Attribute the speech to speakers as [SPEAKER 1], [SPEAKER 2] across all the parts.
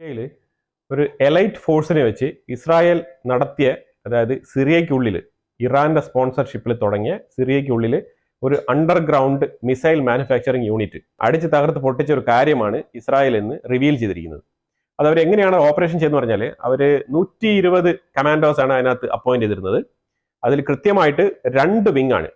[SPEAKER 1] ഇന്ത്യയിൽ ഒരു എലൈറ്റ് ഫോഴ്സിനെ വെച്ച് ഇസ്രായേൽ നടത്തിയ, അതായത് സിറിയയ്ക്കുള്ളിൽ ഇറാന്റെ സ്പോൺസർഷിപ്പിൽ തുടങ്ങിയ സിറിയയ്ക്കുള്ളിൽ ഒരു അണ്ടർഗ്രൗണ്ട് മിസൈൽ മാനുഫാക്ചറിങ് യൂണിറ്റ് അടിച്ച് തകർത്ത് പൊട്ടിച്ച ഒരു കാര്യമാണ് ഇസ്രായേൽ എന്ന് റിവീൽ ചെയ്തിരിക്കുന്നത്. അത് അവർ എങ്ങനെയാണ് ഓപ്പറേഷൻ ചെയ്തെന്ന് പറഞ്ഞാൽ, അവർ 120 കമാൻഡോസ് ആണ് അതിനകത്ത് അപ്പോയിന്റ് ചെയ്തിരുന്നത്. അതിൽ കൃത്യമായിട്ട് 2 വിങ് ആണ്.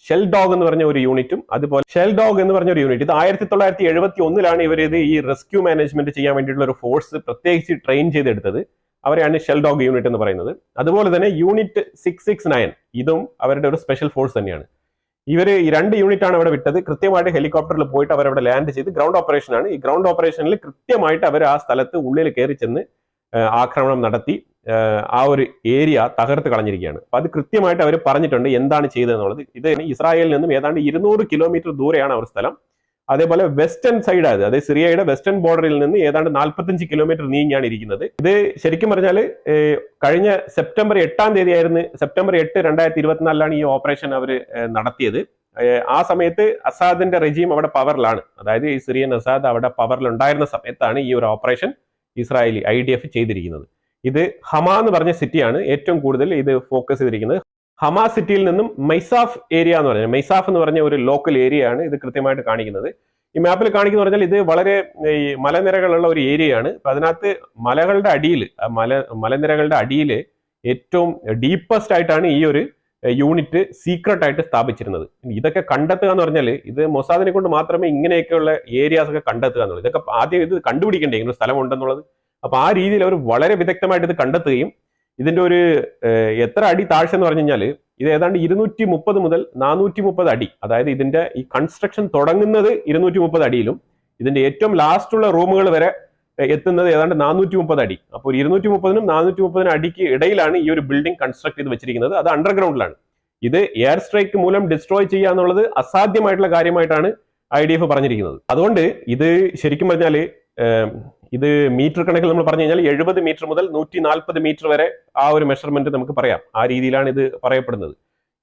[SPEAKER 1] ഷെൽ ഡോഗ് എന്ന് പറഞ്ഞ ഒരു യൂണിറ്റും അതുപോലെ ഷെൽ ഡോഗ് എന്ന് പറഞ്ഞ ഒരു യൂണിറ്റ്. ഇത് 1971 ഇവർ ഇത് ഈ റെസ്ക്യൂ മാനേജ്മെന്റ് ചെയ്യാൻ വേണ്ടിയിട്ടുള്ള ഒരു ഫോഴ്സ് പ്രത്യേകിച്ച് ട്രെയിൻ ചെയ്തെടുത്തത്. അവരെയാണ് ഷെൽ ഡോഗ് യൂണിറ്റ് എന്ന് പറയുന്നത്. അതുപോലെ തന്നെ യൂണിറ്റ് 669 ഇതും അവരുടെ ഒരു സ്പെഷ്യൽ ഫോഴ്സ് തന്നെയാണ്. ഇവർ ഈ 2 യൂണിറ്റ് ആണ് അവിടെ വിട്ടത്. കൃത്യമായിട്ട് ഹെലികോപ്റ്ററിൽ പോയിട്ട് അവരവിടെ ലാൻഡ് ചെയ്ത് ഗ്രൗണ്ട് ഓപ്പറേഷൻ ആണ്. ഈ ഗ്രൗണ്ട് ഓപ്പറേഷനിൽ കൃത്യമായിട്ട് അവർ ആ സ്ഥലത്ത് ഉള്ളിൽ കയറി ചെന്ന് ആക്രമണം നടത്തി ആ ഒരു ഏരിയ തകർത്ത് കളഞ്ഞിരിക്കുകയാണ്. അപ്പൊ അത് കൃത്യമായിട്ട് അവർ പറഞ്ഞിട്ടുണ്ട് എന്താണ് ചെയ്തതെന്നുള്ളത്. ഇത് ഇസ്രായേലിൽ നിന്നും ഏതാണ്ട് 200 കിലോമീറ്റർ ദൂരെയാണ് അവർ സ്ഥലം. അതേപോലെ വെസ്റ്റേൺ സൈഡ്, അതായത് സിറിയയുടെ വെസ്റ്റേൺ ബോർഡറിൽ നിന്ന് ഏതാണ്ട് 45 കിലോമീറ്റർ നീങ്ങിയാണ് ഇരിക്കുന്നത്. ഇത് ശരിക്കും പറഞ്ഞാൽ കഴിഞ്ഞ സെപ്റ്റംബർ 8 തീയതിയായിരുന്നു. സെപ്റ്റംബർ 8, 2024 ഈ ഓപ്പറേഷൻ അവർ നടത്തിയത്. ആ സമയത്ത് അസാദിന്റെ റെജീം അവിടെ പവറിലാണ്. അതായത് ഈ സിറിയൻ അസാദ് അവിടെ പവറിൽ ഉണ്ടായിരുന്ന സമയത്താണ് ഈ ഒരു ഓപ്പറേഷൻ ഇസ്രായേലി IDF ചെയ്തിരിക്കുന്നത്. ഇത് ഹമ എന്ന് പറഞ്ഞ സിറ്റിയാണ് ഏറ്റവും കൂടുതൽ ഇത് ഫോക്കസ് ചെയ്തിരിക്കുന്നത്. ഹമ സിറ്റിയിൽ നിന്നും മൈസാഫ് ഏരിയ എന്ന് പറഞ്ഞാൽ, മൈസാഫ് എന്ന് പറഞ്ഞ ഒരു ലോക്കൽ ഏരിയ ആണ് ഇത് കൃത്യമായിട്ട് കാണിക്കുന്നത്. ഈ മാപ്പിൽ കാണിക്കുന്ന പറഞ്ഞാൽ ഇത് വളരെ ഈ മലനിരകളുള്ള ഒരു ഏരിയയാണ്. അപ്പൊ അതിനകത്ത് മലകളുടെ അടിയിൽ, മലനിരകളുടെ അടിയിൽ ഏറ്റവും ഡീപ്പസ്റ്റ് ആയിട്ടാണ് ഈ ഒരു യൂണിറ്റ് സീക്രട്ട് ആയിട്ട് സ്ഥാപിച്ചിരുന്നത്. ഇതൊക്കെ കണ്ടെത്തുക എന്ന് പറഞ്ഞാൽ ഇത് മൊസാദിനെ കൊണ്ട് മാത്രമേ ഇങ്ങനെയൊക്കെയുള്ള ഏരിയാസ് ഒക്കെ കണ്ടെത്തുക എന്നുള്ളത്. ഇതൊക്കെ ആദ്യം ഇത് കണ്ടുപിടിക്കേണ്ടേ ഇങ്ങനെ ഒരു സ്ഥലം ഉണ്ടെന്നുള്ളത്. അപ്പൊ ആ രീതിയിൽ അവർ വളരെ വിദഗ്ധമായിട്ട് ഇത് കണ്ടെത്തുകയും ഇതിന്റെ ഒരു എത്ര അടി താഴ്ച എന്ന് പറഞ്ഞു കഴിഞ്ഞാൽ ഇത് ഏതാണ്ട് 230 മുതൽ 430 അടി. അതായത് ഇതിന്റെ ഈ കൺസ്ട്രക്ഷൻ തുടങ്ങുന്നത് 230 അടിയിലും ഇതിന്റെ ഏറ്റവും ലാസ്റ്റുള്ള റൂമുകൾ വരെ എത്തുന്നത് ഏതാണ്ട് 430 അടി. അപ്പോൾ 230നും 430 അടിക്ക് ഇടയിലാണ് ഈ ഒരു ബിൽഡിംഗ് കൺസ്ട്രക്ട് ചെയ്ത് വെച്ചിരിക്കുന്നത്. അത് അണ്ടർഗ്രൗണ്ടിലാണ്. ഇത് എയർ സ്ട്രൈക്ക് മൂലം ഡിസ്ട്രോയ് ചെയ്യുക എന്നുള്ളത് അസാധ്യമായിട്ടുള്ള കാര്യമായിട്ടാണ് IDF പറഞ്ഞിരിക്കുന്നത്. അതുകൊണ്ട് ഇത് ശരിക്കും പറഞ്ഞാൽ ഇത് മീറ്റർ കണക്കിൽ നമ്മൾ പറഞ്ഞു കഴിഞ്ഞാൽ 70 മീറ്റർ മുതൽ 140 മീറ്റർ വരെ ആ ഒരു മെഷർമെന്റ് നമുക്ക് പറയാം. ആ രീതിയിലാണ് ഇത് പറയപ്പെടുന്നത്.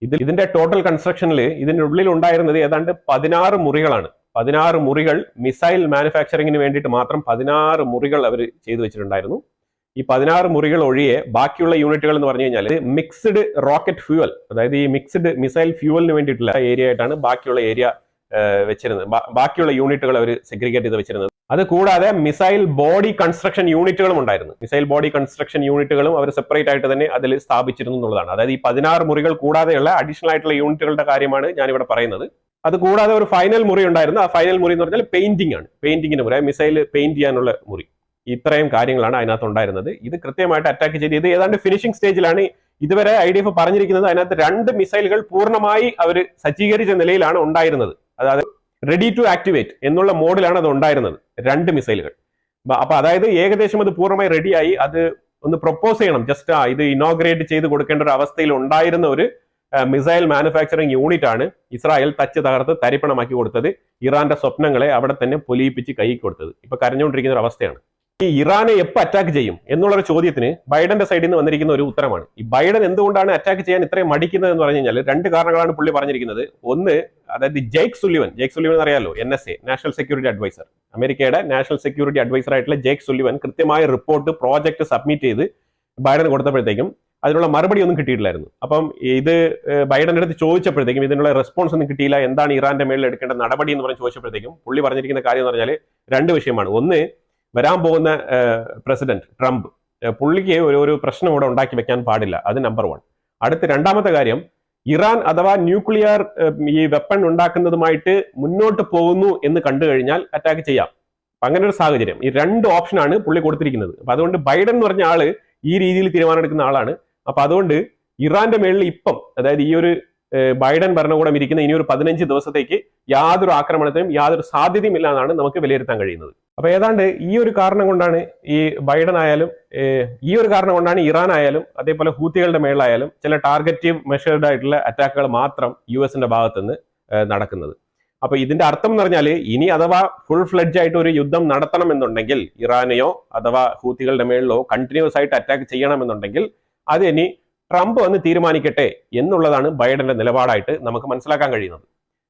[SPEAKER 1] ഇതിന്റെ ടോട്ടൽ കൺസ്ട്രക്ഷനിൽ ഇതിന്റെ ഉള്ളിൽ ഉണ്ടായിരുന്നത് ഏതാണ്ട് 16 മുറികളാണ്. 16 മുറികൾ മിസൈൽ മാനുഫാക്ചറിങ്ങിന് വേണ്ടിയിട്ട് മാത്രം 16 മുറികൾ അവർ ചെയ്തു വെച്ചിട്ടുണ്ടായിരുന്നു. ഈ 16 മുറികൾ ഒഴികെ ബാക്കിയുള്ള യൂണിറ്റുകൾ എന്ന് പറഞ്ഞു കഴിഞ്ഞാൽ മിക്സ്ഡ് റോക്കറ്റ് ഫ്യൂവൽ, അതായത് ഈ മിക്സ്ഡ് മിസൈൽ ഫ്യൂവലിന് വേണ്ടിയിട്ടുള്ള ഏരിയ ആയിട്ടാണ് ബാക്കിയുള്ള ഏരിയ വെച്ചിരുന്നത്. ബാക്കിയുള്ള യൂണിറ്റുകൾ അവർ സെഗ്രിഗേറ്റ് ചെയ്ത് വെച്ചിരുന്നത്. അത് കൂടാതെ മിസൈൽ ബോഡി കൺസ്ട്രക്ഷൻ യൂണിറ്റുകളും ഉണ്ടായിരുന്നു. മിസൈൽ ബോഡി കൺസ്ട്രക്ഷൻ യൂണിറ്റുകളും അവർ സെപ്പറേറ്റ് ആയിട്ട് തന്നെ അതിൽ സ്ഥാപിച്ചിരുന്നു എന്നുള്ളതാണ്. അതായത് ഈ 16 മുറികൾ കൂടാതെയുള്ള അഡീഷണൽ ആയിട്ടുള്ള യൂണിറ്റുകളുടെ കാര്യമാണ് ഞാനിവിടെ പറയുന്നത്. അത് കൂടാതെ ഒരു ഫൈനൽ മുറി ഉണ്ടായിരുന്നു. ആ ഫൈനൽ മുറി എന്ന് പറഞ്ഞാൽ പെയിന്റിംഗ് ആണ്. പെയിന്റിങ്ങിന് മുറി, മിസൈൽ പെയിന്റ് ചെയ്യാനുള്ള മുറി. ഇത്രയും കാര്യങ്ങളാണ് അതിനകത്ത് ഉണ്ടായിരുന്നത്. ഇത് കൃത്യമായിട്ട് അറ്റാക്ക് ചെയ്ത് ഇത് ഏതാണ്ട് ഫിനിഷിംഗ് സ്റ്റേജിലാണ്. ഇതുവരെ IDF പറഞ്ഞിരിക്കുന്നത് അതിനകത്ത് 2 മിസൈലുകൾ പൂർണ്ണമായി അവർ സജ്ജീകരിച്ച നിലയിലാണ് ഉണ്ടായിരുന്നത്. അതായത് റെഡി ടു ആക്ടിവേറ്റ് എന്നുള്ള മോഡിലാണ് അത് ഉണ്ടായിരുന്നത്, 2 മിസൈലുകൾ. അപ്പൊ അതായത് ഏകദേശം അത് പൂർണ്ണമായി റെഡിയായി. അത് ഒന്ന് പ്രൊപ്പോസ് ചെയ്യണം, ജസ്റ്റ് ഇത് ഇനോഗ്രേറ്റ് ചെയ്ത് കൊടുക്കേണ്ട ഒരു അവസ്ഥയിൽ ഉണ്ടായിരുന്ന ഒരു മിസൈൽ മാനുഫാക്ചറിങ് യൂണിറ്റ് ആണ് ഇസ്രായേൽ തച്ച് തകർത്ത് തരിപ്പണമാക്കി കൊടുത്തത്. ഇറാന്റെ സ്വപ്നങ്ങളെ അവിടെ തന്നെ പൊലിയിപ്പിച്ച് കൈ കൊടുത്തത്. ഇപ്പൊ കരഞ്ഞുകൊണ്ടിരിക്കുന്ന ഒരു അവസ്ഥയാണ്. ഈ ഇറാനെ എപ്പോൾ അറ്റാക്ക് ചെയ്യും എന്നുള്ളൊരു ചോദ്യത്തിന് ബൈഡന്റെ സൈഡിൽ നിന്ന് വന്നിരിക്കുന്ന ഒരു ഉത്തരമാണ്. ഈ ബൈഡൻ എന്തുകൊണ്ടാണ് അറ്റാക്ക് ചെയ്യാൻ ഇത്രയും മടിക്കുന്നത് എന്ന് പറഞ്ഞു കഴിഞ്ഞാൽ 2 കാരണങ്ങളാണ് പുള്ളി പറഞ്ഞിരിക്കുന്നത്. ഒന്ന്, അതായത് ജേക്ക് സുല്ലിവൻ അറിയാലോ, NSA നാഷണൽ സെക്യൂരിറ്റി അഡ്വൈസർ, അമേരിക്കയുടെ നാഷണൽ സെക്യൂരിറ്റി അഡ്വൈസർ ആയിട്ടുള്ള ജേക്ക് സുല്ലിവൻ കൃത്യമായ റിപ്പോർട്ട് പ്രോജക്ട് സബ്മിറ്റ് ചെയ്ത് ബൈഡന് കൊടുത്തപ്പോഴത്തേക്കും അതിനുള്ള മറുപടി ഒന്നും കിട്ടിയിട്ടില്ലായിരുന്നു. അപ്പം ഇത് ബൈഡന്റെ അടുത്ത് ചോദിച്ചപ്പോഴത്തേക്കും ഇതിനുള്ള റെസ്പോൺസ് ഒന്നും കിട്ടിയില്ല. എന്താണ് ഇറാന്റെ മേളിൽ എടുക്കേണ്ട നടപടി എന്ന് പറഞ്ഞ് ചോദിച്ചപ്പോഴത്തേക്കും പുള്ളി പറഞ്ഞിരിക്കുന്ന കാര്യം എന്ന് പറഞ്ഞാൽ 2 വിഷയമാണ്. ഒന്ന്, വരാൻ പോകുന്ന പ്രസിഡന്റ് ട്രംപ്, പുള്ളിക്ക് ഒരു പ്രശ്നം ഇവിടെ ഉണ്ടാക്കി വെക്കാൻ പാടില്ല. അത് നമ്പർ 1. അടുത്ത രണ്ടാമത്തെ കാര്യം, ഇറാൻ അഥവാ ന്യൂക്ലിയർ ഈ വെപ്പൺ ഉണ്ടാക്കുന്നതുമായിട്ട് മുന്നോട്ട് പോകുന്നു എന്ന് കണ്ടു കഴിഞ്ഞാൽ അറ്റാക്ക് ചെയ്യാം. അങ്ങനെ ഒരു സാഹചര്യം, ഈ 2 ഓപ്ഷനാണ് പുള്ളി കൊടുത്തിരിക്കുന്നത്. അപ്പൊ അതുകൊണ്ട് ബൈഡൻ എന്ന് പറഞ്ഞ ആള് ഈ രീതിയിൽ തീരുമാനമെടുക്കുന്ന ആളാണ്. അപ്പൊ അതുകൊണ്ട് ഇറാന്റെ മേളിൽ ഇപ്പം, അതായത് ഈ ഒരു ബൈഡൻ ഭരണകൂടം ഇരിക്കുന്ന ഇനി ഒരു 15 ദിവസത്തേക്ക് യാതൊരു ആക്രമണത്തിനും യാതൊരു സാധ്യതയും ഇല്ല എന്നാണ് നമുക്ക് വിലയിരുത്താൻ കഴിയുന്നത്. അപ്പൊ ഏതാണ്ട് ഈ ഒരു കാരണം കൊണ്ടാണ് ഈ ബൈഡൻ ആയാലും ഈ ഒരു കാരണം കൊണ്ടാണ് ഇറാൻ ആയാലും അതേപോലെ ഹൂത്തികളുടെ മേളിലായാലും ചില ടാർഗറ്റീവ് മെഷേർഡ് ആയിട്ടുള്ള അറ്റാക്കുകൾ മാത്രം US-ന്റെ ഭാഗത്തുനിന്ന് നടക്കുന്നത്. അപ്പൊ ഇതിന്റെ അർത്ഥം എന്ന് പറഞ്ഞാൽ ഇനി അഥവാ ഫുൾ ഫ്ലെഡ്ജ് ആയിട്ട് ഒരു യുദ്ധം നടത്തണം എന്നുണ്ടെങ്കിൽ, ഇറാനെയോ അഥവാ ഹൂത്തികളുടെ മേളിലോ കണ്ടിന്യൂസ് ആയിട്ട് അറ്റാക്ക് ചെയ്യണമെന്നുണ്ടെങ്കിൽ അത് ഇനി ട്രംപ് വന്ന് തീരുമാനിക്കട്ടെ എന്നുള്ളതാണ് ബൈഡന്റെ നിലപാടായിട്ട് നമുക്ക് മനസ്സിലാക്കാൻ കഴിയുന്നത്.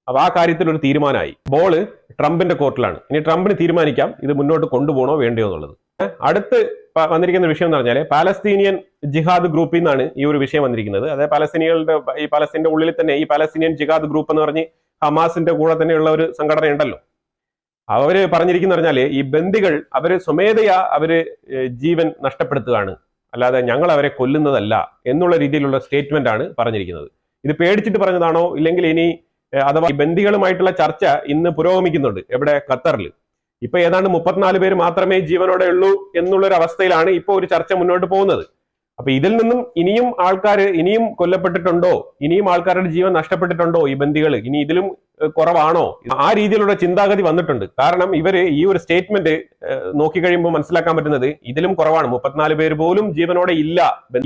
[SPEAKER 1] അപ്പൊ ആ കാര്യത്തിൽ ഒരു തീരുമാനമായി. ബോള് ട്രംപിന്റെ കോർട്ടിലാണ്. ഇനി ട്രംപിന് തീരുമാനിക്കാം ഇത് മുന്നോട്ട് കൊണ്ടുപോകണോ വേണ്ടയോ എന്നുള്ളത്. അടുത്ത് വന്നിരിക്കുന്ന വിഷയം എന്ന് പറഞ്ഞാൽ പാലസ്തീനിയൻ ജിഹാദ് ഗ്രൂപ്പിൽ നിന്നാണ് ഈ ഒരു വിഷയം വന്നിരിക്കുന്നത്. അതായത് പാലസ്തീന്റെ ഉള്ളിൽ തന്നെ ഈ പാലസ്തീനിയൻ ജിഹാദ് ഗ്രൂപ്പ് എന്ന് പറഞ്ഞ് ഹമാസിന്റെ കൂടെ തന്നെയുള്ള ഒരു സംഘടന ഉണ്ടല്ലോ. അവര് പറഞ്ഞിരിക്കുന്ന പറഞ്ഞാല് ഈ ബന്ദികൾ അവര് സ്വമേധയാ അവര് ജീവൻ നഷ്ടപ്പെടുത്തുകയാണ്, അല്ലാതെ ഞങ്ങൾ അവരെ കൊല്ലുന്നതല്ല എന്നുള്ള രീതിയിലുള്ള സ്റ്റേറ്റ്മെന്റ് ആണ് പറഞ്ഞിരിക്കുന്നത്. ഇത് പേടിച്ചിട്ട് പറഞ്ഞതാണോ ഇല്ലെങ്കിൽ ഇനി അഥവാ ഈ ബന്ദികളുമായിട്ടുള്ള ചർച്ച ഇന്ന് പുരോഗമിക്കുന്നുണ്ട് എവിടെ? ഖത്തറിൽ. ഇപ്പൊ ഏതാണ്ട് 34 പേര് മാത്രമേ ജീവനോടെ ഉള്ളൂ എന്നുള്ളൊരു അവസ്ഥയിലാണ് ഇപ്പൊ ഒരു ചർച്ച മുന്നോട്ട് പോകുന്നത്. അപ്പൊ ഇതിൽ നിന്നും ഇനിയും കൊല്ലപ്പെട്ടിട്ടുണ്ടോ, ഇനിയും ആൾക്കാരുടെ ജീവൻ നഷ്ടപ്പെട്ടിട്ടുണ്ടോ ഈ ബന്ദികൾ, ഇനി ഇതിലും കുറവാണോ? ആ രീതിയിലുള്ള ചിന്താഗതി വന്നിട്ടുണ്ട്. കാരണം ഇവര് ഈ ഒരു സ്റ്റേറ്റ്മെന്റ് നോക്കിക്കഴിയുമ്പോൾ മനസ്സിലാക്കാൻ പറ്റുന്നത് ഇതിലും കുറവാണ്. 34 പേര് പോലും ജീവനോടെ ഇല്ല.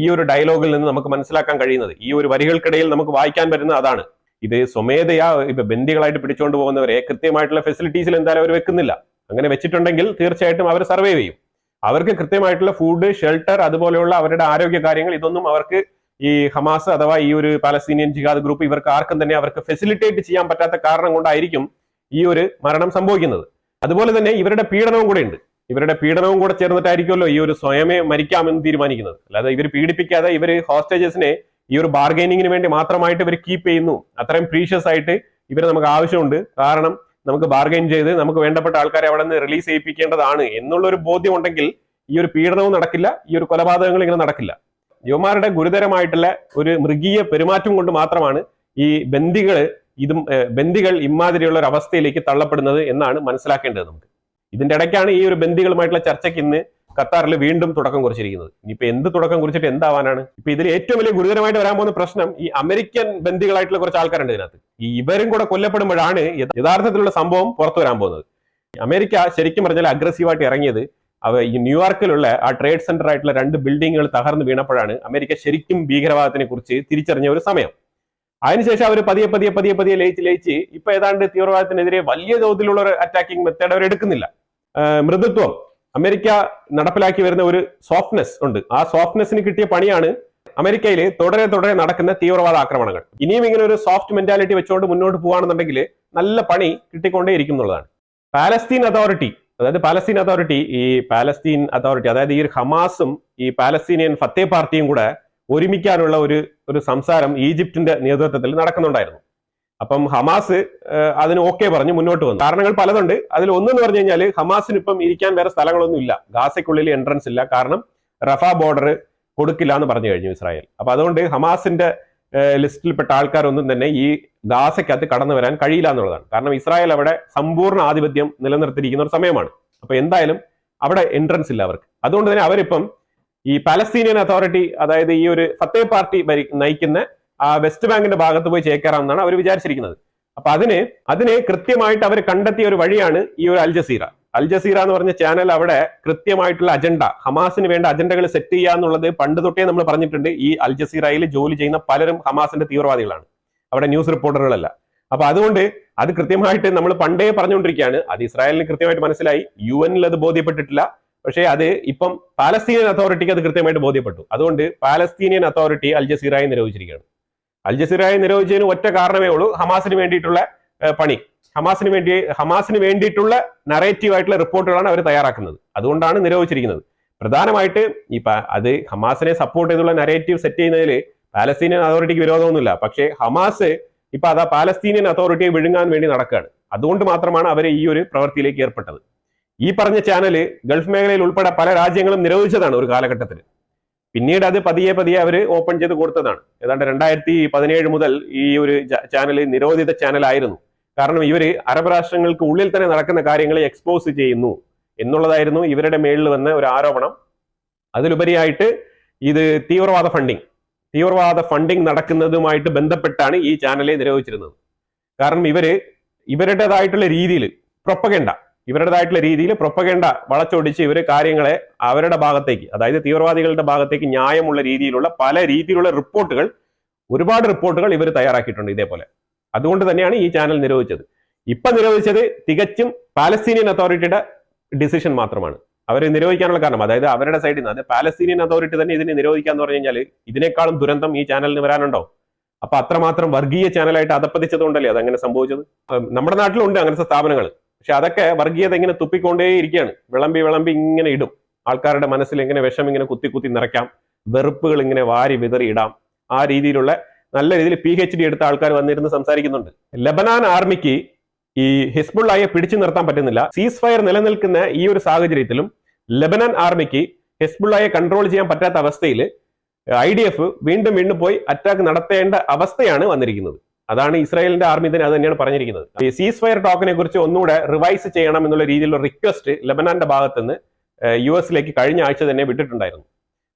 [SPEAKER 1] ഈ ഒരു ഡയലോഗിൽ നിന്ന് നമുക്ക് മനസ്സിലാക്കാൻ കഴിയുന്നത്, ഈ ഒരു വരികൾക്കിടയിൽ നമുക്ക് വായിക്കാൻ പറ്റുന്നത് അതാണ്. ഇത് സ്വമേധയാ ഇപ്പൊ ബന്ദികളായിട്ട് പിടിച്ചുകൊണ്ട് പോകുന്നവരെ കൃത്യമായിട്ടുള്ള ഫെസിലിറ്റീസിൽ എന്തായാലും അവർ വെക്കുന്നില്ല. അങ്ങനെ വെച്ചിട്ടുണ്ടെങ്കിൽ തീർച്ചയായിട്ടും അവർ സർവൈവ് ചെയ്യും. അവർക്ക് കൃത്യമായിട്ടുള്ള ഫുഡ്, ഷെൽട്ടർ, അതുപോലെയുള്ള അവരുടെ ആരോഗ്യ കാര്യങ്ങൾ ഇതൊന്നും അവർക്ക് ഈ ഹമാസ് അഥവാ ഈ ഒരു പാലസ്തീനിയൻ ജിഹാദ് ഗ്രൂപ്പ് ഇവർക്ക് ആർക്കും തന്നെ അവർക്ക് ഫെസിലിറ്റേറ്റ് ചെയ്യാൻ പറ്റാത്ത കാരണം കൊണ്ടായിരിക്കും ഈ ഒരു മരണം സംഭവിക്കുന്നത്. അതുപോലെ തന്നെ ഇവരുടെ പീഡനവും കൂടെ ഉണ്ട്. ഇവരുടെ പീഡനവും കൂടെ ചേർന്നിട്ടായിരിക്കുമല്ലോ ഈ ഒരു സ്വയമേ മരിക്കാമെന്ന് തീരുമാനിക്കുന്നത്. അല്ലാതെ ഇവർ പീഡിപ്പിക്കാതെ ഇവർ ഹോസ്റ്റേജസിനെ ഈ ഒരു ബാർഗൈനിങ്ങിന് വേണ്ടി മാത്രമായിട്ട് ഇവർ കീപ്പ് ചെയ്യുന്നു. അത്രയും പ്രീഷ്യസ് ആയിട്ട് ഇവരെ നമുക്ക് ആവശ്യമുണ്ട്. കാരണം നമുക്ക് ബാർഗൈൻ ചെയ്ത് നമുക്ക് വേണ്ടപ്പെട്ട ആൾക്കാരെ അവിടെ നിന്ന് റിലീസ് ചെയ്യിപ്പിക്കേണ്ടതാണ് എന്നുള്ളൊരു ബോധ്യം ഉണ്ടെങ്കിൽ ഈ ഒരു പീഡനവും നടക്കില്ല, ഈ ഒരു കൊലപാതകങ്ങൾ ഇങ്ങനെ നടക്കില്ല. യുവമാരുടെ ഗുരുതരമായിട്ടുള്ള ഒരു മൃഗീയ പെരുമാറ്റം കൊണ്ട് മാത്രമാണ് ഈ ബന്ദികൾ ഇമാതിരിയുള്ള ഒരു അവസ്ഥയിലേക്ക് തള്ളപ്പെടുന്നത് എന്നാണ് മനസ്സിലാക്കേണ്ടത് നമുക്ക്. ഇതിന്റെ ഇടയ്ക്കാണ് ഈ ഒരു ബന്ദികളുമായിട്ടുള്ള ചർച്ചയ്ക്ക് ഇന്ന് ഖത്താറിൽ വീണ്ടും തുടക്കം കുറിച്ചിരിക്കുന്നത്. ഇനിയിപ്പോ എന്ത് തുടക്കം കുറിച്ചിട്ട് എന്താവാനാണ്? ഇപ്പൊ ഇതിൽ ഏറ്റവും വലിയ ഗുരുതരമായിട്ട് വരാൻ പോകുന്ന പ്രശ്നം ഈ അമേരിക്കൻ ബന്ദികളായിട്ടുള്ള കുറച്ച് ആൾക്കാരുണ്ട് ഇതിനകത്ത്. ഇവരും കൂടെ കൊല്ലപ്പെടുമ്പോഴാണ് യഥാർത്ഥത്തിലുള്ള സംഭവം പുറത്തു വരാൻ പോകുന്നത്. അമേരിക്ക ശരിക്കും പറഞ്ഞാൽ അഗ്രസീവായിട്ട് ഇറങ്ങിയത് ഈ ന്യൂയോർക്കിലുള്ള ആ ട്രേഡ് സെന്റർ ആയിട്ടുള്ള 2 ബിൽഡിങ്ങുകൾ തകർന്നു വീണപ്പോഴാണ് അമേരിക്ക ശരിക്കും ഭീകരവാദത്തിനെ കുറിച്ച് തിരിച്ചറിഞ്ഞ ഒരു സമയം. അതിനുശേഷം അവർ പതിയെ ലയിച്ച് ഇപ്പൊ ഏതാണ്ട് തീവ്രവാദത്തിനെതിരെ വലിയ തോതിലുള്ള ഒരു അറ്റാക്കിംഗ് മെത്തേഡ് അവർ എടുക്കുന്നില്ല. മൃദുത്വം അമേരിക്ക നടപ്പിലാക്കി വരുന്ന ഒരു സോഫ്റ്റ്നെസ് ഉണ്ട്. ആ സോഫ്റ്റ്നെസ്സിന് കിട്ടിയ പണിയാണ് അമേരിക്കയിൽ തുടരെ നടക്കുന്ന തീവ്രവാദ ആക്രമണങ്ങൾ. ഇനിയും ഇങ്ങനെ ഒരു സോഫ്റ്റ് മെന്റാലിറ്റി വെച്ചുകൊണ്ട് മുന്നോട്ട് പോകുകയാണെന്നുണ്ടെങ്കിൽ നല്ല പണി കിട്ടിക്കൊണ്ടേയിരിക്കും എന്നുള്ളതാണ്. പാലസ്തീൻ അതോറിറ്റി അതായത് ഈ ഒരു ഹമാസും ഈ പാലസ്തീനിയൻ ഫത്തേ പാർട്ടിയും കൂടെ ഒരുമിക്കാനുള്ള ഒരു സംസാരം ഈജിപ്തിന്റെ നേതൃത്വത്തിൽ നടക്കുന്നുണ്ടായിരുന്നു. അപ്പം ഹമാസ് അതിന് ഓക്കെ പറഞ്ഞ് മുന്നോട്ട് വന്നു. കാരണങ്ങൾ പലതുണ്ട്. അതിൽ ഒന്നെന്ന് പറഞ്ഞു കഴിഞ്ഞാൽ ഹമാസിന് ഇപ്പം ഇരിക്കാൻ വേറെ സ്ഥലങ്ങളൊന്നും ഇല്ല, ഗാസയ്ക്കുള്ളിൽ എൻട്രൻസ് ഇല്ല. കാരണം റഫ ബോർഡർ കൊടുക്കില്ല എന്ന് പറഞ്ഞു കഴിഞ്ഞു ഇസ്രായേൽ. അപ്പൊ അതുകൊണ്ട് ഹമാസിന്റെ ലിസ്റ്റിൽപ്പെട്ട ആൾക്കാരൊന്നും തന്നെ ഈ ഗാസയ്ക്കകത്ത് കടന്നു വരാൻ കഴിയില്ല എന്നുള്ളതാണ്. കാരണം ഇസ്രായേൽ അവിടെ സമ്പൂർണ്ണ ആധിപത്യം നിലനിർത്തിയിരിക്കുന്ന ഒരു സമയമാണ്. അപ്പൊ എന്തായാലും അവിടെ എൻട്രൻസ് ഇല്ല അവർക്ക്. അതുകൊണ്ട് തന്നെ അവരിപ്പം ഈ പാലസ്തീനിയൻ അതോറിറ്റി, അതായത് ഈ ഒരു ഫത്തേ പാർട്ടി നയിക്കുന്ന ആ വെസ്റ്റ് ബാങ്കിന്റെ ഭാഗത്ത് പോയി ചേക്കേറാമെന്നാണ് അവർ വിചാരിച്ചിരിക്കുന്നത്. അപ്പൊ അതിനെ കൃത്യമായിട്ട് അവർ കണ്ടെത്തിയ ഒരു വഴിയാണ് ഈ ഒരു അൽ ജസീറ എന്ന് പറഞ്ഞ ചാനൽ. അവിടെ കൃത്യമായിട്ടുള്ള അജണ്ട, ഹമാസിന് വേണ്ട അജണ്ടകൾ സെറ്റ് ചെയ്യുക എന്നുള്ളത് പണ്ട് തൊട്ടേ നമ്മൾ പറഞ്ഞിട്ടുണ്ട്. ഈ അൽ ജസീറയിൽ ജോലി ചെയ്യുന്ന പലരും ഹമാസിന്റെ തീവ്രവാദികളാണ്, അവിടെ ന്യൂസ് റിപ്പോർട്ടറുകളല്ല. അപ്പൊ അതുകൊണ്ട് അത് കൃത്യമായിട്ട് നമ്മൾ പണ്ടേ പറഞ്ഞുകൊണ്ടിരിക്കുകയാണ്. അത് ഇസ്രായേലിന് കൃത്യമായിട്ട് മനസ്സിലായി, UN അത് ബോധ്യപ്പെട്ടിട്ടില്ല. പക്ഷേ അത് ഇപ്പം പാലസ്തീനിയൻ അതോറിറ്റിക്ക് അത് കൃത്യമായിട്ട് ബോധ്യപ്പെട്ടു. അതുകൊണ്ട് പാലസ്തീനിയൻ അതോറിറ്റി അൽ ജസീറയെ നിരോധിച്ചിരിക്കുകയാണ്. അൽ ജസീറയെ നിരോധിച്ചതിന് ഒറ്റ കാരണമേ ഉള്ളൂ, ഹമാസിന് വേണ്ടിയിട്ടുള്ള പണി, ഹമാസിന് വേണ്ടിയിട്ടുള്ള നറേറ്റീവ് ആയിട്ടുള്ള റിപ്പോർട്ടുകളാണ് അവർ തയ്യാറാക്കുന്നത്. അതുകൊണ്ടാണ് നിരോധിച്ചിരിക്കുന്നത്. പ്രധാനമായിട്ട് അത് ഹമാസിനെ സപ്പോർട്ട് ചെയ്തുള്ള നറേറ്റീവ് സെറ്റ് ചെയ്യുന്നതിൽ പാലസ്തീനിയൻ അതോറിറ്റിക്ക് വിരോധമൊന്നുമില്ല. പക്ഷേ ഹമാസ് ഇപ്പൊ അതാ പാലസ്തീനിയൻ അതോറിറ്റിയെ വിഴുങ്ങാൻ വേണ്ടി നടക്കുകയാണ്. അതുകൊണ്ട് മാത്രമാണ് അവർ ഈ ഒരു പ്രവൃത്തിയിലേക്ക് ഏർപ്പെട്ടത്. ഈ പറഞ്ഞ ചാനല് ഗൾഫ് മേഖലയിൽ ഉൾപ്പെടെ പല രാജ്യങ്ങളും നിരോധിച്ചതാണ് ഒരു കാലഘട്ടത്തിൽ. പിന്നീട് അത് പതിയെ അവർ ഓപ്പൺ ചെയ്ത് കൊടുത്തതാണ്. ഏതാണ്ട് 2017 മുതൽ ഈ ഒരു ചാനൽ നിരോധിത ചാനലായിരുന്നു. കാരണം ഇവര് അറബ് രാഷ്ട്രങ്ങൾക്ക് ഉള്ളിൽ തന്നെ നടക്കുന്ന കാര്യങ്ങളെ എക്സ്പോസ് ചെയ്യുന്നു എന്നുള്ളതായിരുന്നു ഇവരുടെ മേളിൽ വന്ന ഒരു ആരോപണം. അതിലുപരിയായിട്ട് ഇത് തീവ്രവാദ ഫണ്ടിങ് നടക്കുന്നതുമായിട്ട് ബന്ധപ്പെട്ടാണ് ഈ ചാനലെ നിരോധിച്ചിരുന്നത്. കാരണം ഇവരുടേതായിട്ടുള്ള രീതിയിൽ പ്രൊപ്പഗണ്ട വളച്ചൊടിച്ച് ഇവര് കാര്യങ്ങളെ അവരുടെ ഭാഗത്തേക്ക്, അതായത് തീവ്രവാദികളുടെ ഭാഗത്തേക്ക് ന്യായമുള്ള രീതിയിലുള്ള പല രീതിയിലുള്ള ഒരുപാട് റിപ്പോർട്ടുകൾ ഇവർ തയ്യാറാക്കിയിട്ടുണ്ട് ഇതേപോലെ. അതുകൊണ്ട് തന്നെയാണ് ഈ ചാനൽ നിരോധിച്ചത്. ഇപ്പൊ നിരോധിച്ചത് തികച്ചും പാലസ്തീനിയൻ അതോറിറ്റിയുടെ ഡിസിഷൻ മാത്രമാണ്. അവർ നിരോധിക്കാനുള്ള കാരണം, അതായത് അവരുടെ സൈഡിൽ നിന്ന്, അത് പാലസ്തീനിയൻ അതോറിറ്റി തന്നെ ഇതിനെ നിരോധിക്കാന്ന് പറഞ്ഞു കഴിഞ്ഞാൽ ഇതിനേക്കാളും ദുരന്തം ഈ ചാനലിന് വരാനുണ്ടോ? അപ്പൊ അത്രമാത്രം വർഗീയ ചാനലായിട്ട് അതപ്പതിച്ചതുകൊണ്ടല്ലേ അതങ്ങനെ സംഭവിച്ചത്. നമ്മുടെ നാട്ടിലുണ്ട് അങ്ങനത്തെ സ്ഥാപനങ്ങൾ. പക്ഷെ അതൊക്കെ വർഗീയത ഇങ്ങനെ തുപ്പിക്കൊണ്ടേ ഇരിക്കുകയാണ്. വിളമ്പി ഇങ്ങനെ ഇടും. ആൾക്കാരുടെ മനസ്സിൽ ഇങ്ങനെ വിഷം ഇങ്ങനെ കുത്തി കുത്തി നിറയ്ക്കാം, വെറുപ്പുകൾ ഇങ്ങനെ വാരി വിതറി ഇടാം. ആ രീതിയിലുള്ള നല്ല രീതിയിൽ PhD എടുത്ത ആൾക്കാർ വന്നിരുന്ന് സംസാരിക്കുന്നുണ്ട്. ലബനാൻ ആർമിക്ക് ഈ ഹിസ്ബുള്ളയെ പിടിച്ചു നിർത്താൻ പറ്റുന്നില്ല. സീസ് ഫയർ നിലനിൽക്കുന്ന ഈ ഒരു സാഹചര്യത്തിലും ലബനാൻ ആർമിക്ക് ഹിസ്ബുള്ളയെ കൺട്രോൾ ചെയ്യാൻ പറ്റാത്ത അവസ്ഥയിൽ IDF വീണ്ടും പോയി അറ്റാക്ക് നടത്തേണ്ട അവസ്ഥയാണ് വന്നിരിക്കുന്നത്. അതാണ് ഇസ്രായേലിന്റെ ആർമി തന്നെ അത് തന്നെയാണ് പറഞ്ഞിരിക്കുന്നത്. ഈ സീസ് ഫയർ ടോക്കിനെ കുറിച്ച് ഒന്നുകൂടെ റിവൈസ് ചെയ്യണം എന്നുള്ള രീതിയിലുള്ള റിക്വസ്റ്റ് ലബനാന്റെ ഭാഗത്ത് നിന്ന് US കഴിഞ്ഞ ആഴ്ച തന്നെ വിട്ടിട്ടുണ്ടായിരുന്നു.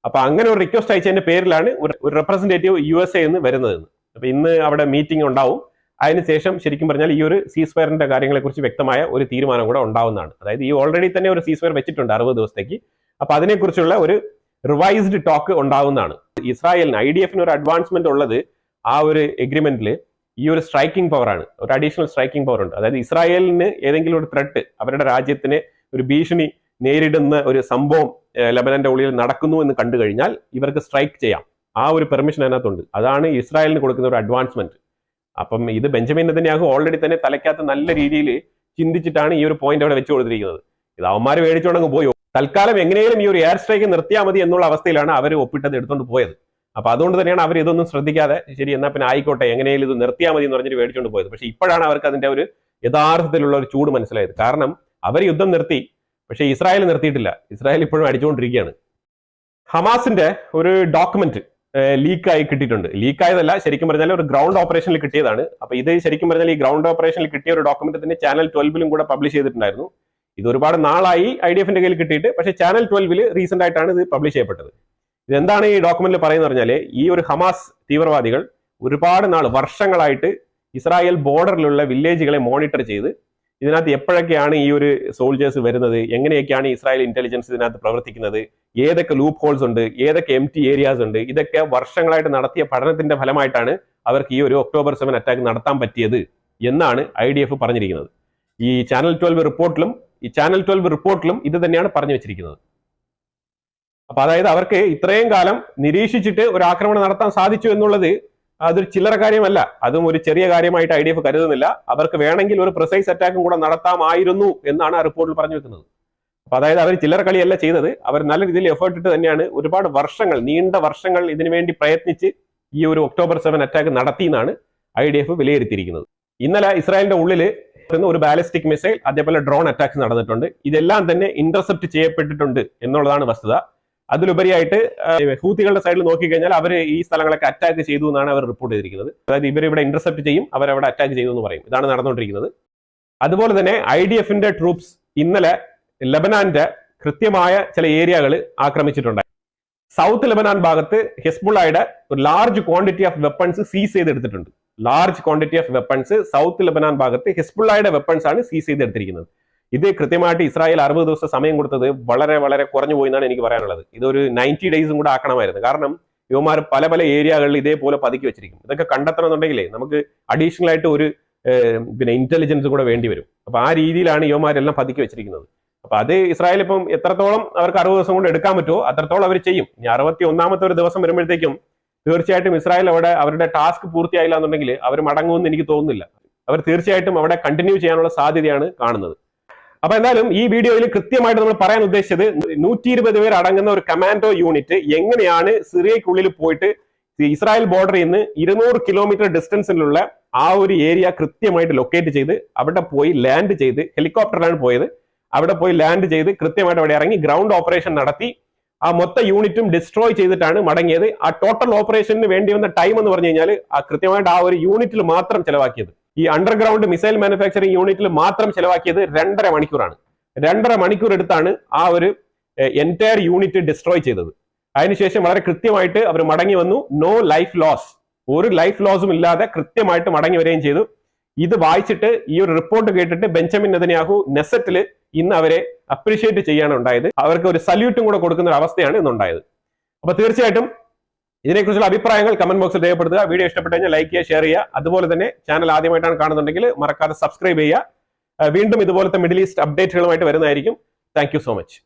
[SPEAKER 1] അപ്പൊ അങ്ങനെ ഒരു റിക്വസ്റ്റ് അയച്ചതിന്റെ പേരിലാണ് ഒരു റെപ്രസെന്റേറ്റീവ് USA എന്ന് വരുന്നത്. അപ്പൊ ഇന്ന് അവിടെ മീറ്റിംഗ് ഉണ്ടാവും. അതിനുശേഷം ശരിക്കും പറഞ്ഞാൽ ഈ ഒരു സീസ് ഫയറിന്റെ കാര്യങ്ങളെ കുറിച്ച് വ്യക്തമായ ഒരു തീരുമാനം കൂടെ ഉണ്ടാവുന്നതാണ്. അതായത് ഈ ഓൾറെഡി തന്നെ ഒരു സീസ് ഫയർ വെച്ചിട്ടുണ്ട് 60 ദിവസത്തേക്ക്. അപ്പൊ അതിനെക്കുറിച്ചുള്ള ഒരു റിവൈസ്ഡ് ടോക്ക് ഉണ്ടാവുന്നതാണ്. ഇസ്രായേലിന് IDF ഒരു അഡ്വാൻസ്മെന്റ് ഉള്ളത് ആ ഒരു എഗ്രിമെന്റിൽ ഈ ഒരു സ്ട്രൈക്കിംഗ് പവർ ആണ്. ഒരു അഡീഷണൽ സ്ട്രൈക്കിംഗ് പവർ ഉണ്ട്. അതായത് ഇസ്രായേലിന് ഏതെങ്കിലും ഒരു ത്രെട്ട്, അവരുടെ രാജ്യത്തിന് ഒരു ഭീഷണി നേരിടുന്ന ഒരു സംഭവം ലബനന്റെ ഉള്ളിൽ നടക്കുന്നു എന്ന് കണ്ടു കഴിഞ്ഞാൽ ഇവർക്ക് സ്ട്രൈക്ക് ചെയ്യാം. ആ ഒരു പെർമിഷൻ അതിനകത്തുണ്ട്. അതാണ് ഇസ്രായേലിന് കൊടുക്കുന്ന ഒരു അഡ്വാൻസ്മെന്റ്. അപ്പം ഇത് ബെഞ്ചമിൻ നെതന്യാഹു ഓൾറെഡി തന്നെ തലയ്ക്കകത്ത് നല്ല രീതിയിൽ ചിന്തിച്ചിട്ടാണ് ഈ ഒരു പോയിന്റ് അവിടെ വെച്ച് കൊടുത്തിരിക്കുന്നത്. ഇത് അവന്മാർ മേടിച്ചോണ്ടങ്ങ് പോയോ, തൽക്കാലം എങ്ങനെയും ഈ ഒരു എയർ സ്ട്രൈക്ക് നിർത്തിയാൽ മതി എന്നുള്ള അവസ്ഥയിലാണ് അവർ ഒപ്പിട്ടത് എടുത്തുകൊണ്ട് പോയത്. അപ്പൊ അതുകൊണ്ട് തന്നെയാണ് അവർ ഇതൊന്നും ശ്രദ്ധിക്കാതെ ശരി എന്നാ പിന്നെ ആയിക്കോട്ടെ എങ്ങനെയും ഇത് നിർത്തിയാൽ മതി എന്ന് പറഞ്ഞിട്ട് മേടിച്ചുകൊണ്ട് പോയത്. പക്ഷെ ഇപ്പോഴാണ് അവർക്ക് അതിന്റെ ഒരു യഥാർത്ഥത്തിലുള്ള ഒരു ചൂട് മനസ്സിലായത്. കാരണം അവർ യുദ്ധം നിർത്തി, പക്ഷെ ഇസ്രായേൽ നിർത്തിയിട്ടില്ല. ഇസ്രായേൽ ഇപ്പോഴും അടിച്ചുകൊണ്ടിരിക്കുകയാണ്. ഹമാസിന്റെ ഒരു ഡോക്യുമെന്റ് ലീക്കായി കിട്ടിയിട്ടുണ്ട്. ലീക്കായതല്ല, ശരിക്കും പറഞ്ഞാൽ ഒരു ഗ്രൗണ്ട് ഓപ്പറേഷനിൽ കിട്ടിയതാണ്. അപ്പൊ ഇത് ശരിക്കും പറഞ്ഞാൽ ഈ ഗ്രൗണ്ട് ഓപ്പറേഷനിൽ കിട്ടിയ ഒരു ഡോക്യുമെന്റ് തന്നെ ചാനൽ 12 കൂടെ പബ്ലിഷ് ചെയ്തിട്ടുണ്ടായിരുന്നു. ഇത് ഒരുപാട് നാളായി IDFന്റെ കയ്യിൽ കിട്ടിയിട്ട്, പക്ഷെ ചാനൽ 12 റീസെന്റ് ആയിട്ടാണ് ഇത് പബ്ലിഷ് ചെയ്യപ്പെട്ടത്. ഇതെന്താണ് ഈ ഡോക്യുമെന്റിൽ പറയുന്നത് പറഞ്ഞാല്, ഈ ഒരു ഹമാസ് തീവ്രവാദികൾ ഒരുപാട് നാൾ വർഷങ്ങളായിട്ട് ഇസ്രായേൽ ബോർഡറിലുള്ള വില്ലേജുകളെ മോണിറ്റർ ചെയ്ത് ഇതിനകത്ത് എപ്പോഴൊക്കെയാണ് ഈ ഒരു സോൾജേഴ്സ് വരുന്നത്, എങ്ങനെയൊക്കെയാണ് ഇസ്രായേൽ ഇന്റലിജൻസ് ഇതിനകത്ത് പ്രവർത്തിക്കുന്നത്, ഏതൊക്കെ ലൂപ്പ് ഹോൾസ് ഉണ്ട്, ഏതൊക്കെ empty ഏരിയാസ് ഉണ്ട്, ഇതൊക്കെ വർഷങ്ങളായിട്ട് നടത്തിയ പഠനത്തിന്റെ ഫലമായിട്ടാണ് അവർക്ക് ഈ ഒരു October 7 അറ്റാക്ക് നടത്താൻ പറ്റിയത് എന്നാണ് IDF പറഞ്ഞിരിക്കുന്നത്. ഈ ചാനൽ 12 റിപ്പോർട്ടിലും ഇത് തന്നെയാണ് പറഞ്ഞു വെച്ചിരിക്കുന്നത്. അപ്പൊ അതായത് അവർക്ക് ഇത്രയും കാലം നിരീക്ഷിച്ചിട്ട് ഒരു ആക്രമണം നടത്താൻ സാധിച്ചു എന്നുള്ളത് അതൊരു ചില്ലറ കാര്യമല്ല. അതും ഒരു ചെറിയ കാര്യമായിട്ട് IDF കരുതുന്നില്ല. അവർക്ക് വേണമെങ്കിൽ ഒരു പ്രിസൈസ് അറ്റാക്കും കൂടെ നടത്താമായിരുന്നു എന്നാണ് ആ റിപ്പോർട്ടിൽ പറഞ്ഞു വെക്കുന്നത്. അപ്പൊ അതായത് അവർ ചില്ലറ കളിയല്ല ചെയ്തത്, അവർ നല്ല രീതിയിൽ എഫേർട്ട് ഇട്ട് തന്നെയാണ് ഒരുപാട് വർഷങ്ങൾ, നീണ്ട വർഷങ്ങൾ ഇതിനു വേണ്ടി പ്രയത്നിച്ച് ഈ ഒരു October 7 അറ്റാക്ക് നടത്തി എന്നാണ് IDF വിലയിരുത്തിയിരിക്കുന്നത്. ഇന്നലെ ഇസ്രായേലിന്റെ ഉള്ളിൽ ഒരു ബാലിസ്റ്റിക് മിസൈൽ അതേപോലെ ഡ്രോൺ അറ്റാക്സ് നടന്നിട്ടുണ്ട്. ഇതെല്ലാം തന്നെ ഇന്റർസെപ്റ്റ് ചെയ്യപ്പെട്ടിട്ടുണ്ട് എന്നുള്ളതാണ് വസ്തുത. അതിലുപരിയായിട്ട് ഹൂത്തികളുടെ സൈഡിൽ നോക്കിക്കഴിഞ്ഞാൽ അവർ ഈ സ്ഥലങ്ങളൊക്കെ അറ്റാക്ക് ചെയ്തു എന്നാണ് അവർ റിപ്പോർട്ട് ചെയ്തിരിക്കുന്നത്. അതായത് ഇവരിവിടെ ഇന്റർസെപ്റ്റ് ചെയ്യും, അവരവിടെ അറ്റാക്ക് ചെയ്തു എന്ന് പറയും. ഇതാണ് നടന്നുകൊണ്ടിരിക്കുന്നത്. അതുപോലെ തന്നെ IDFന്റെ ട്രൂപ്സ് ഇന്നലെ ലബനാന്റെ കൃത്യമായ ചില ഏരിയകൾ ആക്രമിച്ചിട്ടുണ്ട്. സൗത്ത് ലബനാൻ ഭാഗത്ത് ഹിസ്ബുള്ളയുടെ ഒരു ലാർജ് ക്വാണ്ടിറ്റി ഓഫ് വെപ്പൺസ് സീസ് ചെയ്തെടുത്തിട്ടുണ്ട്. സൗത്ത് ലബനാൻ ഭാഗത്ത് ഹിസ്ബുള്ളയുടെ വെപ്പൺസ് ആണ് സീസ് ചെയ്തെടുത്തിരിക്കുന്നത്. ഇത് കൃത്യമായിട്ട് ഇസ്രായേൽ 60 ദിവസം സമയം കൊടുത്തത് വളരെ വളരെ കുറഞ്ഞു പോയി എന്നാണ് എനിക്ക് പറയാനുള്ളത്. ഇതൊരു 90 ഡേയ്സും കൂടെ ആക്കണമായിരുന്നു. കാരണം യുവമാർ പല പല ഏരിയകളിൽ ഇതേപോലെ പതുക്കി വെച്ചിരിക്കും. ഇതൊക്കെ കണ്ടെത്തണമെന്നുണ്ടെങ്കിലേ നമുക്ക് അഡീഷണൽ ആയിട്ട് ഒരു ഇന്റലിജൻസ് കൂടെ വേണ്ടി വരും. അപ്പൊ ആ രീതിയിലാണ് യുവമാരെല്ലാം പതുക്കി വെച്ചിരിക്കുന്നത്. അപ്പൊ അത് ഇസ്രായേൽ ഇപ്പം എത്രത്തോളം അവർക്ക് 60 ദിവസം കൊണ്ട് എടുക്കാൻ പറ്റുമോ അത്രത്തോളം അവർ ചെയ്യും. ഇനി 61ാമത്തെ ഒരു ദിവസം വരുമ്പോഴത്തേക്കും തീർച്ചയായിട്ടും ഇസ്രായേൽ അവിടെ അവരുടെ ടാസ്ക് പൂർത്തിയായില്ല എന്നുണ്ടെങ്കിൽ അവർ മടങ്ങുമെന്ന് എനിക്ക് തോന്നുന്നില്ല. അവർ തീർച്ചയായിട്ടും അവിടെ കണ്ടിന്യൂ ചെയ്യാനുള്ള സാധ്യതയാണ് കാണുന്നത്. അപ്പൊ എന്തായാലും ഈ വീഡിയോയിൽ കൃത്യമായിട്ട് നമ്മൾ പറയാൻ ഉദ്ദേശിച്ചത് 120 പേർ അടങ്ങുന്ന ഒരു കമാൻഡോ യൂണിറ്റ് എങ്ങനെയാണ് സിറിയക്കുള്ളിൽ പോയിട്ട് ഇസ്രായേൽ ബോർഡറിൽ നിന്ന് 200 കിലോമീറ്റർ ഡിസ്റ്റൻസിലുള്ള ആ ഒരു ഏരിയ കൃത്യമായിട്ട് ലൊക്കേറ്റ് ചെയ്ത് അവിടെ പോയി ലാൻഡ് ചെയ്ത്, ഹെലികോപ്റ്ററിലാണ് പോയത്, അവിടെ പോയി ലാൻഡ് ചെയ്ത് കൃത്യമായിട്ട് അവിടെ ഇറങ്ങി ഗ്രൗണ്ട് ഓപ്പറേഷൻ നടത്തി ആ മൊത്ത യൂണിറ്റും ഡിസ്ട്രോയ് ചെയ്തിട്ടാണ് മടങ്ങിയത്. ആ ടോട്ടൽ ഓപ്പറേഷന് വേണ്ടി വന്ന ടൈം എന്ന് പറഞ്ഞു കഴിഞ്ഞാൽ ആ കൃത്യമായിട്ട് ആ ഒരു യൂണിറ്റിൽ മാത്രം ചെലവാക്കിയത്, ഈ അണ്ടർഗ്രൗണ്ട് മിസൈൽ മാനുഫാക്ചറിംഗ് യൂണിറ്റിൽ മാത്രം ചെലവാക്കിയത് 2.5 മണിക്കൂറാണ്. 2.5 മണിക്കൂർ എടുത്താണ് ആ ഒരു എൻറ്റയർ യൂണിറ്റ് ഡിസ്ട്രോയ് ചെയ്തത്. അതിനുശേഷം വളരെ കൃത്യമായിട്ട് അവർ മടങ്ങി വന്നു. നോ ലൈഫ് ലോസ്, ഒരു ലൈഫ് ലോസും ഇല്ലാതെ കൃത്യമായിട്ട് മടങ്ങി വരികയും ചെയ്തു. ഇത് വായിച്ചിട്ട് ഈ ഒരു റിപ്പോർട്ട് കേട്ടിട്ട് ബെഞ്ചമിൻ നെതന്യാഹു നെസറ്റിൽ ഇന്ന് അവരെ അപ്രീഷിയേറ്റ് ചെയ്യാണ് ഉണ്ടായത്. അവർക്ക് ഒരു സല്യൂട്ടും കൂടെ കൊടുക്കുന്ന ഒരു അവസ്ഥയാണ് ഇന്നുണ്ടായത്. അപ്പൊ തീർച്ചയായിട്ടും ഇതിനെക്കുറിച്ചുള്ള അഭിപ്രായങ്ങൾ കമന്റ് ബോക്സിൽ രേഖപ്പെടുത്തുക. വീഡിയോ ഇഷ്ടപ്പെട്ടു കഴിഞ്ഞാൽ ലൈക്ക് ചെയ്യുക, ഷെയർ ചെയ്യുക. അതുപോലെ തന്നെ ചാനൽ ആദ്യമായിട്ടാണ് കാണുന്നുണ്ടെങ്കിൽ മറക്കാതെ സബ്സ്ക്രൈബ് ചെയ്യുക. വീണ്ടും ഇതുപോലത്തെ മിഡിൽ ഈസ്റ്റ് അപ്ഡേറ്റുകളുമായിട്ട് വരുന്നതായിരിക്കും. Thank you so much.